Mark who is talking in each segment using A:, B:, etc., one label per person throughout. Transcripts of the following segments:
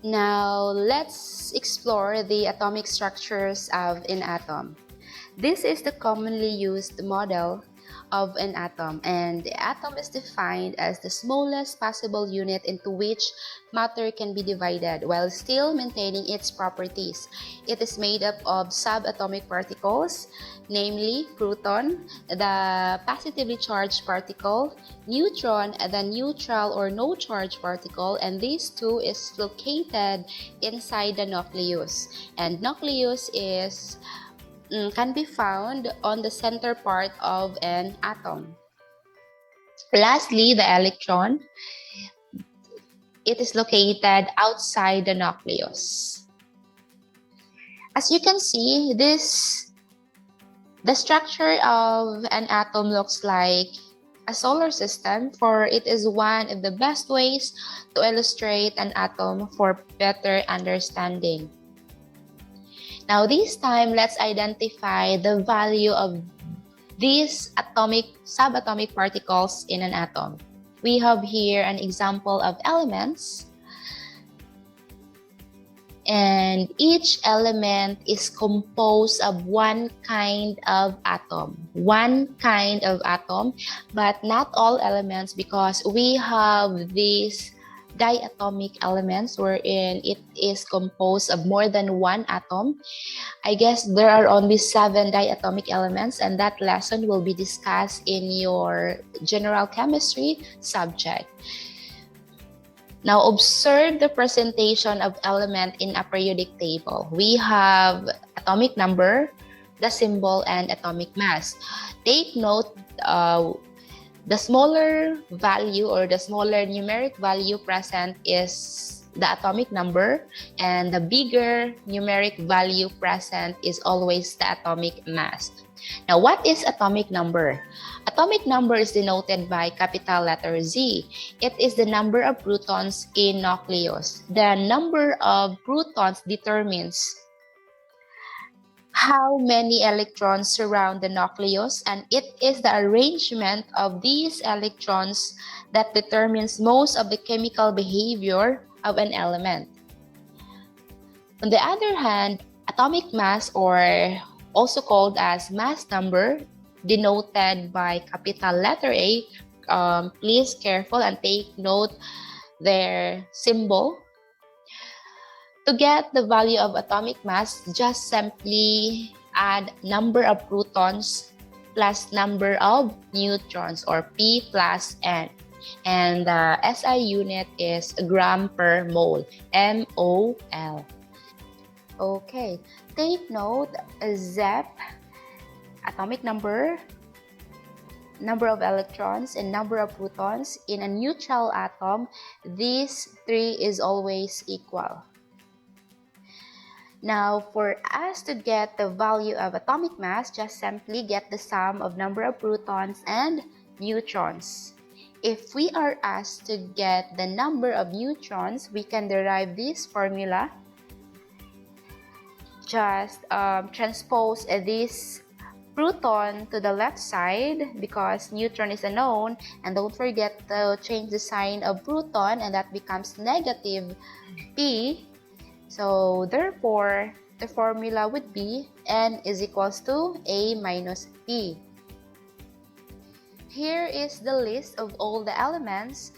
A: Now, let's explore the atomic structures of an atom. This is the commonly used model of an atom, and the atom is defined as the smallest possible unit into which matter can be divided while still maintaining its properties. It is made up of subatomic particles, namely proton, the positively charged particle, neutron, the neutral or no charge particle, and these two is located inside the nucleus. And nucleus is can be found on the center part of an atom. Lastly, the electron. It is located outside the nucleus. As you can see, the structure of an atom looks like a solar system, for it is one of the best ways to illustrate an atom for better understanding. Now, this time, let's identify the value of these subatomic particles in an atom. We have here an example of elements, and each element is composed of one kind of atom, but not all elements, because we have these diatomic elements wherein it is composed of more than one atom. I guess there are only 7 diatomic elements, and that lesson will be discussed in your general chemistry subject. Now, observe the presentation of element in a periodic table. We have atomic number, the symbol, and atomic mass. Take note, the smaller value or the smaller numeric value present is the atomic number, and the bigger numeric value present is always the atomic mass. Now, what is atomic number? Atomic number is denoted by capital letter Z. It is the number of protons in nucleus. The number of protons determines how many electrons surround the nucleus, and it is the arrangement of these electrons that determines most of the chemical behavior of an element. On the other hand, atomic mass, or also called as mass number, denoted by capital letter A, please careful and take note their symbol. To get the value of atomic mass, just simply add number of protons plus number of neutrons, or P plus N. And the SI unit is gram per mole, MOL. Okay, take note, ZEP, atomic number, number of electrons, and number of protons. In a neutral atom, these 3 is always equal. Now, for us to get the value of atomic mass, just simply get the sum of number of protons and neutrons. If we are asked to get the number of neutrons, we can derive this formula. Just transpose this proton to the left side because neutron is a known, and don't forget to change the sign of proton, and that becomes negative P. So therefore, the formula would be N is equals to A minus P. Here is the list of all the elements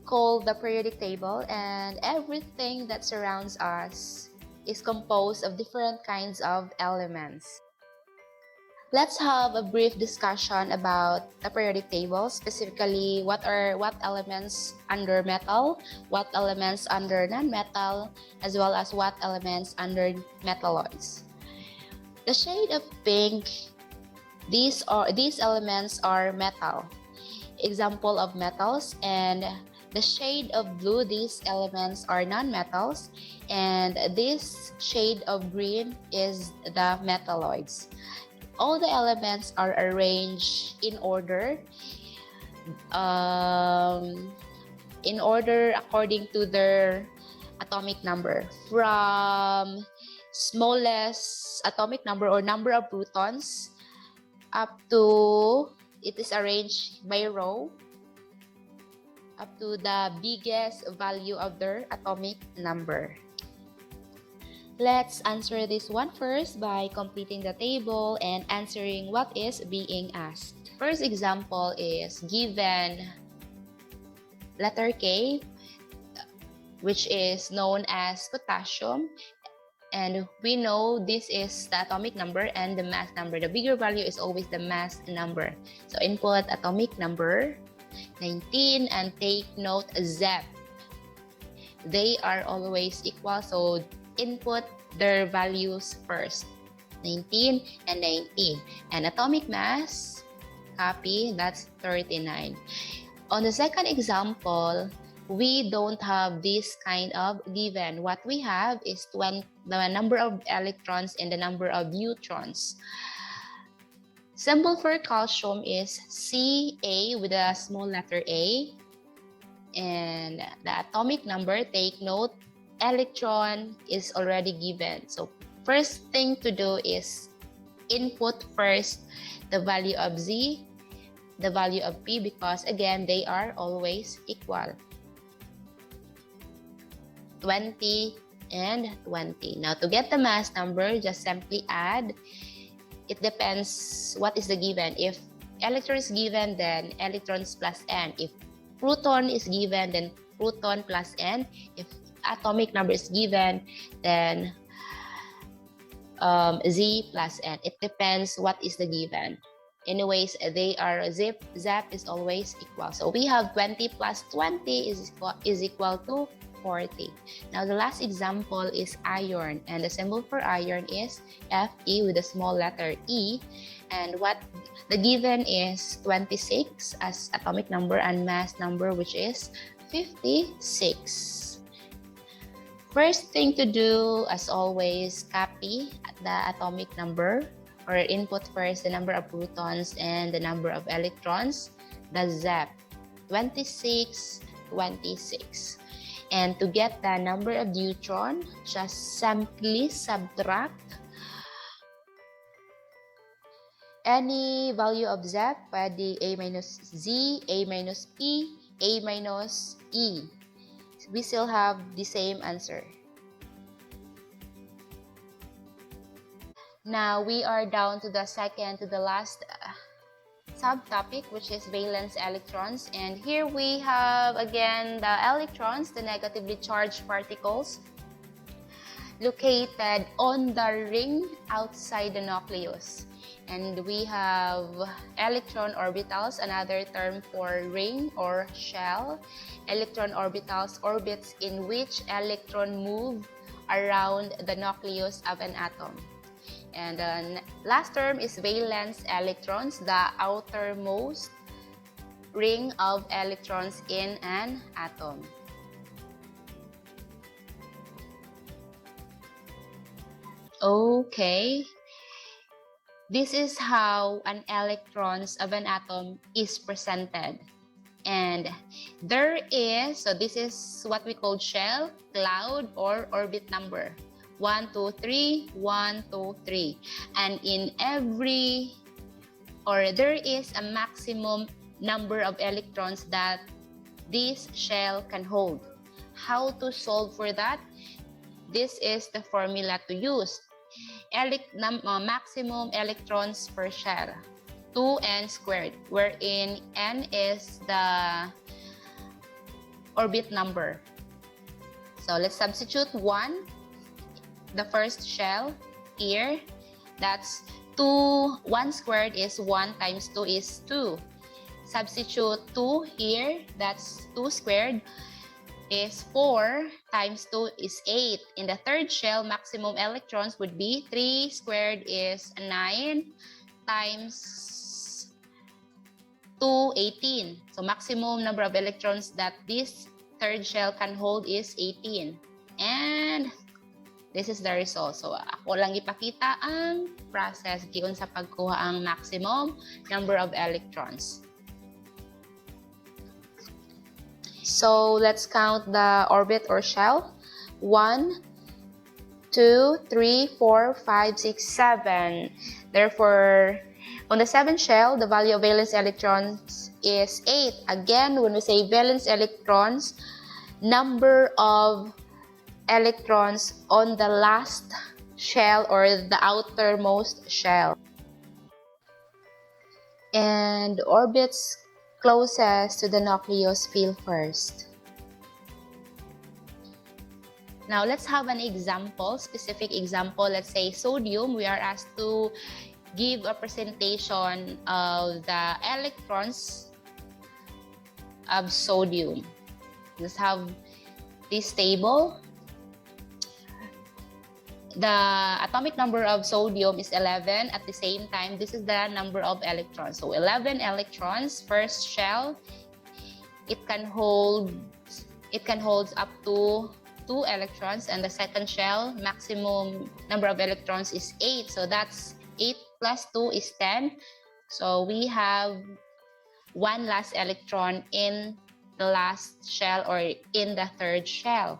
A: called the periodic table, and everything that surrounds us is composed of different kinds of elements. Let's have a brief discussion about the periodic table, specifically what elements under metal, what elements under non-metal, as well as what elements under metalloids. The shade of pink, these elements are metal, example of metals, and the shade of blue, these elements are non-metals, and this shade of green is the metalloids. All the elements are arranged in order according to their atomic number, from smallest atomic number or number of protons up to, it is arranged by row, up to the biggest value of their atomic number. Let's answer this one first by completing the table and answering what is being asked. First example is given letter K, which is known as potassium, and we know this is the atomic number and the mass number. The bigger value is always the mass number. So input atomic number 19 and take note ZEP. They are always equal, so input their values first, 19 and 19. And atomic mass, copy, that's 39. On the second example, we don't have this kind of given. What we have is the number of electrons and the number of neutrons. Symbol for calcium is Ca with a small letter A. And the atomic number, take note, electron is already given. So first thing to do is input first the value of Z, the value of P, because again, they are always equal. 20 and 20. Now to get the mass number, just simply add. It depends what is the given. If electron is given, then electrons plus N. If proton is given, then proton plus N. If atomic number is given, then Z plus N. It depends what is the given. Anyways, they are ZEP is always equal. So we have 20 plus 20 is equal to 40. Now the last example is iron, and the symbol for iron is Fe with a small letter E, and what the given is 26 as atomic number and mass number, which is 56. First thing to do, as always, copy the atomic number, or input first the number of protons and the number of electrons, the ZEP, 26, 26. And to get the number of neutron, just simply subtract any value of ZEP, pwede A minus Z, A minus P, A minus E. We still have the same answer. Now we are down to the second to the last subtopic, which is valence electrons, and here we have again the electrons, the negatively charged particles located on the ring outside the nucleus. And we have electron orbitals, another term for ring or shell. Electron orbitals, orbits in which electron move around the nucleus of an atom. And the last term is valence electrons, the outermost ring of electrons in an atom. Okay, this is how an electrons of an atom is presented. And there is, so this is what we call shell, cloud, or orbit number. 1, 2, 3, 1, 2, 3. And in every, or there is a maximum number of electrons that this shell can hold. How to solve for that? This is the formula to use. Maximum electrons per shell, 2n squared, wherein n is the orbit number. So let's substitute 1. The first shell here, that's 1 squared is 1 times 2 is 2. Substitute 2 here, that's 2 squared is 4 times 2 is 8. In the third shell, maximum electrons would be 3 squared is 9 times 2, 18. So maximum number of electrons that this third shell can hold is 18. And this is the result. So ako lang ipakita ang process giun sa pagkuha ang maximum number of electrons. So let's count the orbit or shell. 1, 2, 3, 4, 5, 6, 7. Therefore, on the 7th shell, the value of valence electrons is 8. Again, when we say valence electrons, number of electrons on the last shell or the outermost shell. And orbits closest to the nucleus fill first. Now let's have an example, specific example. Let's say sodium. We are asked to give a presentation of the electrons of sodium. Let's have this table. The atomic number of sodium is 11. At the same time, this is the number of electrons. So 11 electrons, first shell, it can hold up to 2 electrons, and the second shell, maximum number of electrons is 8. So that's 8 plus 2 is 10. So we have one last electron in the last shell or in the third shell.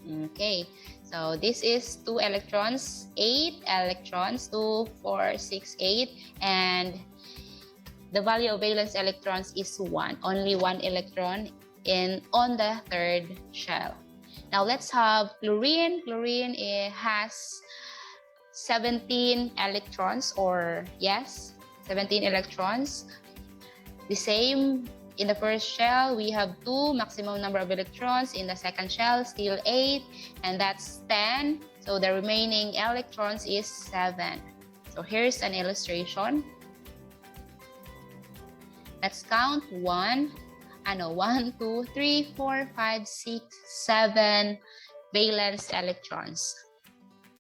A: Okay, so this is 2 electrons, 8 electrons, 2, 4, 6, 8, and the value of valence electrons is 1, only 1 electron on the third shell. Now let's have chlorine. Chlorine has 17 electrons, or yes, 17 electrons. The same. In the first shell, we have 2, maximum number of electrons. In the second shell, still 8, and that's 10. So the remaining electrons is 7. So here's an illustration. Let's count 1, 2, 3, 4, 5, 6, 7 valence electrons.